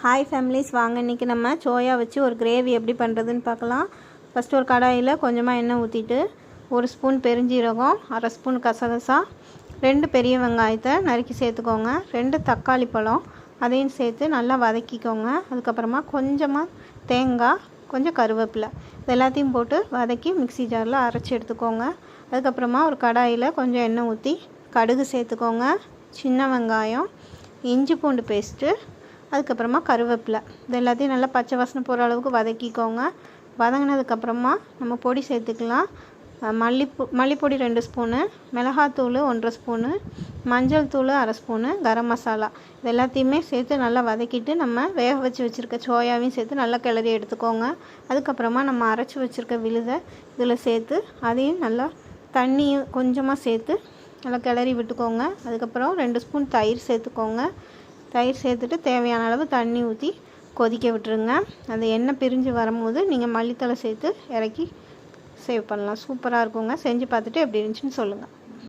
Hi families, வாங்க இன்றைக்கி நம்ம சோயா வச்சு ஒரு கிரேவி எப்படி பண்ணுறதுன்னு பார்க்கலாம். ஃபஸ்ட்டு ஒரு கடாயில் கொஞ்சமாக எண்ணெய் ஊற்றிட்டு 1 ஸ்பூன் பெருஞ்சீரகம், 1/2 ஸ்பூன் கசகசா, 2 பெரிய வெங்காயத்தை நறுக்கி சேர்த்துக்கோங்க. 2 தக்காளி பழம் அதையும் சேர்த்து நல்லா வதக்கிக்கோங்க. அதுக்கப்புறமா கொஞ்சமாக தேங்காய், கொஞ்சம் கருவேப்பிலை இது எல்லாத்தையும் போட்டு வதக்கி மிக்ஸி ஜாரில் அரைச்சி எடுத்துக்கோங்க. அதுக்கப்புறமா ஒரு கடாயில் கொஞ்சம் எண்ணெய் ஊற்றி கடுகு சேர்த்துக்கோங்க. சின்ன வெங்காயம், இஞ்சி பூண்டு பேஸ்ட்டு, அதுக்கப்புறமா கருவேப்பிலை இது எல்லாத்தையும் நல்லா பச்சை வாசனை போகிற அளவுக்கு வதக்கிக்கோங்க. வதங்கினதுக்கப்புறமா நம்ம பொடி சேர்த்துக்கலாம். மல்லிப்பொடி 2 ஸ்பூனு, மிளகாத்தூள் 1/2 ஸ்பூனு, மஞ்சள் தூள் 1/2 ஸ்பூனு, கரம் மசாலா இது எல்லாத்தையுமே சேர்த்து நல்லா வதக்கிட்டு நம்ம வேக வச்சு வச்சுருக்க சோயாவையும் சேர்த்து நல்லா கிளறி எடுத்துக்கோங்க. அதுக்கப்புறமா நம்ம அரைச்சி வச்சுருக்க விழுதை இதில் சேர்த்து அதையும் நல்லா தண்ணியும் கொஞ்சமாக சேர்த்து நல்லா கிளறி விட்டுக்கோங்க. அதுக்கப்புறம் 2 ஸ்பூன் தயிர் சேர்த்துக்கோங்க. தயிர் சேர்த்துட்டு தேவையான அளவு தண்ணி ஊற்றி கொதிக்க விட்டுருங்க. அந்த எண்ணெய் பிரிஞ்சு வரும்போது நீங்கள் மல்லித்தழை சேர்த்து இறக்கி சேவ் பண்ணலாம். சூப்பராக இருக்குங்க. செஞ்சு பார்த்துட்டு எப்படி இருந்துச்சுன்னு சொல்லுங்கள்.